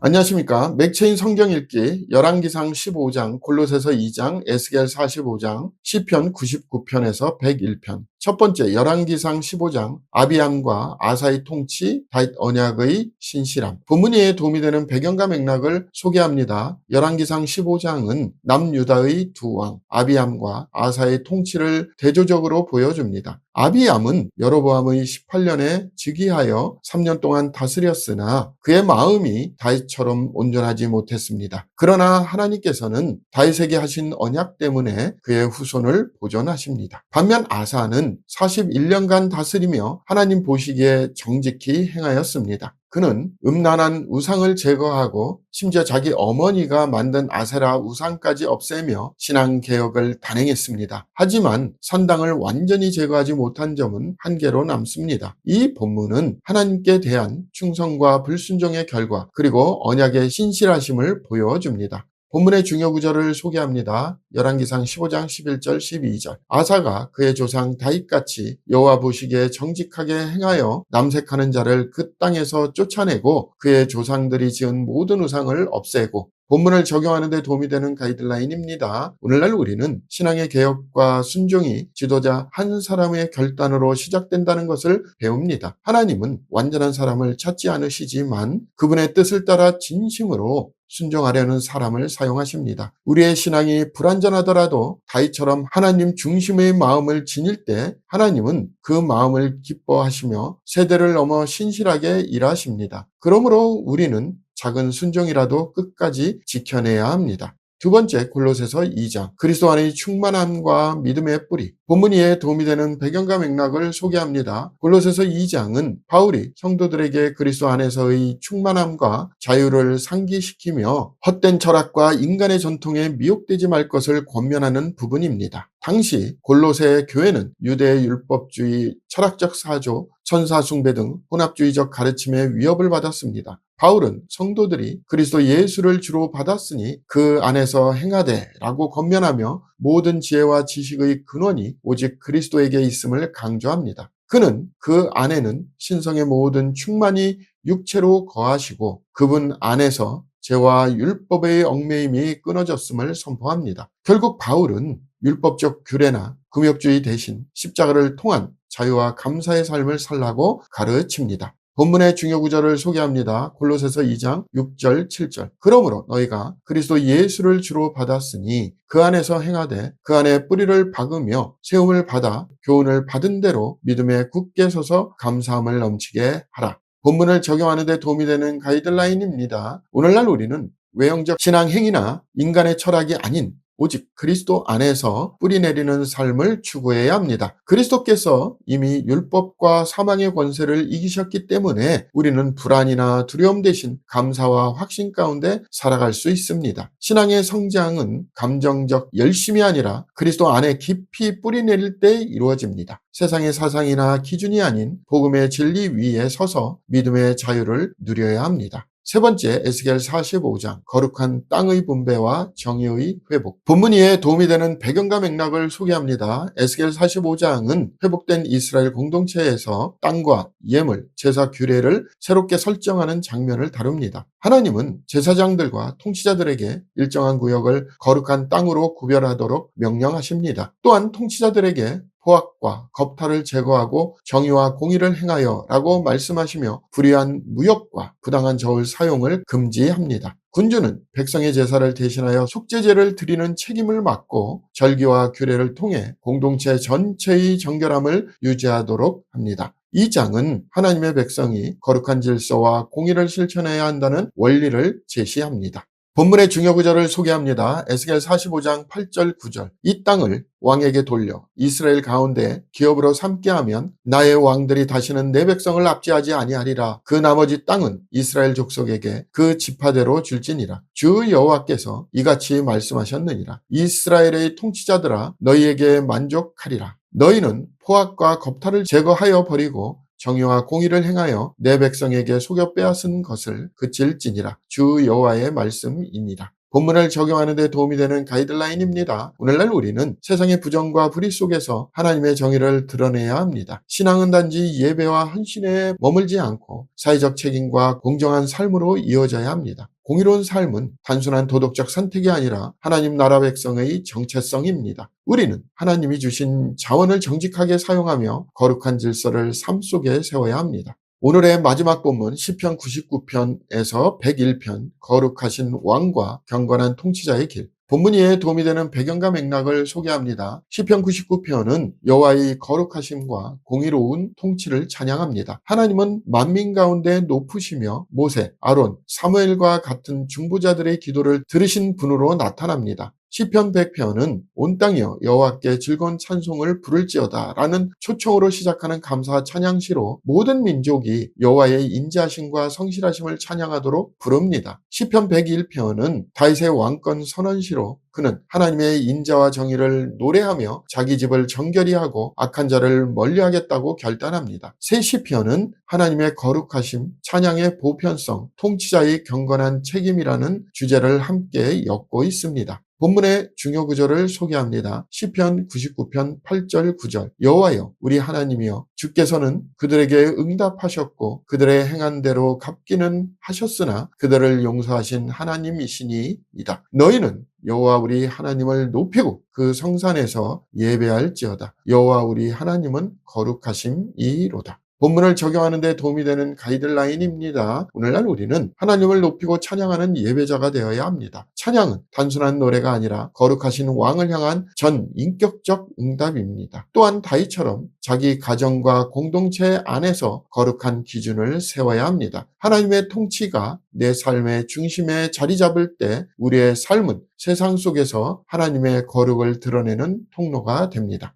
안녕하십니까. 맥체인 성경 읽기 열왕기상 15장, 골로새서 2장, 에스겔 45장, 시편 99편에서 101편. 첫 번째 열왕기상 15장, 아비암과 아사의 통치, 다윗 언약의 신실함. 본문에 도움이 되는 배경과 맥락을 소개합니다. 열왕기상 15장은 남유다의 두 왕 아비암과 아사의 통치를 대조적으로 보여줍니다. 아비암은 여로보암의 18년에 즉위하여 3년 동안 다스렸으나 그의 마음이 다윗처럼 온전하지 못했습니다. 그러나 하나님께서는 다윗에게 하신 언약 때문에 그의 후손을 보존하십니다. 반면 아사는 41년간 다스리며 하나님 보시기에 정직히 행하였습니다. 그는 음란한 우상을 제거하고 심지어 자기 어머니가 만든 아세라 우상까지 없애며 신앙개혁을 단행했습니다. 하지만 산당을 완전히 제거하지 못한 점은 한계로 남습니다. 이 본문은 하나님께 대한 충성과 불순종의 결과 그리고 언약의 신실하심을 보여줍니다. 본문의 중요 구절을 소개합니다. 열왕기상 15장 11절 12절. 아사가 그의 조상 다윗같이 여호와 보시기에 정직하게 행하여 남색하는 자를 그 땅에서 쫓아내고 그의 조상들이 지은 모든 우상을 없애고. 본문을 적용하는 데 도움이 되는 가이드라인입니다. 오늘날 우리는 신앙의 개혁과 순종이 지도자 한 사람의 결단으로 시작된다는 것을 배웁니다. 하나님은 완전한 사람을 찾지 않으시지만 그분의 뜻을 따라 진심으로 순종하려는 사람을 사용하십니다. 우리의 신앙이 불완전하더라도 다윗처럼 하나님 중심의 마음을 지닐 때 하나님은 그 마음을 기뻐하시며 세대를 넘어 신실하게 일하십니다. 그러므로 우리는 작은 순종이라도 끝까지 지켜내야 합니다. 두 번째, 골로새서 2장, 그리스도 안의 충만함과 믿음의 뿌리. 본문 이에 도움이 되는 배경과 맥락을 소개합니다. 골로새서 2장은 바울이 성도들에게 그리스도 안에서의 충만함과 자유를 상기시키며 헛된 철학과 인간의 전통에 미혹되지 말 것을 권면하는 부분입니다. 당시 골로새 교회는 유대 율법주의, 철학적 사조, 천사 숭배 등 혼합주의적 가르침에 위협을 받았습니다. 바울은 성도들이 그리스도 예수를 주로 받았으니 그 안에서 행하되 라고 권면하며 모든 지혜와 지식의 근원이 오직 그리스도에게 있음을 강조합니다. 그는 그 안에는 신성의 모든 충만이 육체로 거하시고 그분 안에서 죄와 율법의 얽매임이 끊어졌음을 선포합니다. 결국 바울은 율법적 규례나 금욕주의 대신 십자가를 통한 자유와 감사의 삶을 살라고 가르칩니다. 본문의 중요 구절을 소개합니다. 골로새서 2장 6절 7절. 그러므로 너희가 그리스도 예수를 주로 받았으니 그 안에서 행하되 그 안에 뿌리를 박으며 세움을 받아 교훈을 받은 대로 믿음에 굳게 서서 감사함을 넘치게 하라. 본문을 적용하는 데 도움이 되는 가이드라인입니다. 오늘날 우리는 외형적 신앙 행위나 인간의 철학이 아닌 오직 그리스도 안에서 뿌리내리는 삶을 추구해야 합니다. 그리스도께서 이미 율법과 사망의 권세를 이기셨기 때문에 우리는 불안이나 두려움 대신 감사와 확신 가운데 살아갈 수 있습니다. 신앙의 성장은 감정적 열심이 아니라 그리스도 안에 깊이 뿌리내릴 때 이루어집니다. 세상의 사상이나 기준이 아닌 복음의 진리 위에 서서 믿음의 자유를 누려야 합니다. 세 번째, 에스겔 45장, 거룩한 땅의 분배와 정의의 회복. 본문 이에 도움이 되는 배경과 맥락을 소개합니다. 에스겔 45장은 회복된 이스라엘 공동체에서 땅과 예물, 제사 규례를 새롭게 설정하는 장면을 다룹니다. 하나님은 제사장들과 통치자들에게 일정한 구역을 거룩한 땅으로 구별하도록 명령하십니다. 또한 통치자들에게 포악과 겁탈을 제거하고 정의와 공의를 행하여 라고 말씀하시며 불의한 무역과 부당한 저울 사용을 금지합니다. 군주는 백성의 제사를 대신하여 속죄제를 드리는 책임을 맡고 절기와 규례를 통해 공동체 전체의 정결함을 유지하도록 합니다. 이 장은 하나님의 백성이 거룩한 질서와 공의를 실천해야 한다는 원리를 제시합니다. 본문의 중요 구절을 소개합니다. 에스겔 45장 8절 9절. 이 땅을 왕에게 돌려 이스라엘 가운데 기업으로 삼게 하면 나의 왕들이 다시는 내 백성을 압제하지 아니하리라. 그 나머지 땅은 이스라엘 족속에게 그 지파대로 줄지니라. 주 여호와께서 이같이 말씀하셨느니라. 이스라엘의 통치자들아 너희에게 만족하리라. 너희는 포악과 겁탈을 제거하여 버리고 정의와 공의를 행하여 내 백성에게 속여 빼앗은 것을 그칠지니라. 주 여호와의 말씀이니라. 본문을 적용하는 데 도움이 되는 가이드라인입니다. 오늘날 우리는 세상의 부정과 불의 속에서 하나님의 정의를 드러내야 합니다. 신앙은 단지 예배와 헌신에 머물지 않고 사회적 책임과 공정한 삶으로 이어져야 합니다. 공의로운 삶은 단순한 도덕적 선택이 아니라 하나님 나라 백성의 정체성입니다. 우리는 하나님이 주신 자원을 정직하게 사용하며 거룩한 질서를 삶 속에 세워야 합니다. 오늘의 마지막 본문 시편 99편에서 101편 거룩하신 왕과 경건한 통치자의 길. 본문 이해에 도움이 되는 배경과 맥락을 소개합니다. 시편 99편은 여호와의 거룩하심과 공의로운 통치를 찬양합니다. 하나님은 만민 가운데 높으시며 모세, 아론, 사무엘과 같은 중보자들의 기도를 들으신 분으로 나타납니다. 시편 100편은 온 땅이여 여호와께 즐거운 찬송을 부를지어다 라는 초청으로 시작하는 감사 찬양시로 모든 민족이 여호와의 인자하심과 성실하심을 찬양하도록 부릅니다. 시편 101편은 다윗의 왕권 선언시로 그는 하나님의 인자와 정의를 노래하며 자기 집을 정결히 하고 악한 자를 멀리하겠다고 결단합니다. 새 시편은 하나님의 거룩하심, 찬양의 보편성, 통치자의 경건한 책임이라는 주제를 함께 엮고 있습니다. 본문의 중요 구절을 소개합니다. 시편 99편 8절 9절 여호와여 우리 하나님이여 주께서는 그들에게 응답하셨고 그들의 행한 대로 갚기는 하셨으나 그들을 용서하신 하나님이시니이다. 너희는 여호와 우리 하나님을 높이고 그 성산에서 예배할지어다. 여호와 우리 하나님은 거룩하심이로다. 본문을 적용하는 데 도움이 되는 가이드라인입니다. 오늘날 우리는 하나님을 높이고 찬양하는 예배자가 되어야 합니다. 찬양은 단순한 노래가 아니라 거룩하신 왕을 향한 전 인격적 응답입니다. 또한 다윗처럼 자기 가정과 공동체 안에서 거룩한 기준을 세워야 합니다. 하나님의 통치가 내 삶의 중심에 자리 잡을 때 우리의 삶은 세상 속에서 하나님의 거룩을 드러내는 통로가 됩니다.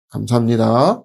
감사합니다.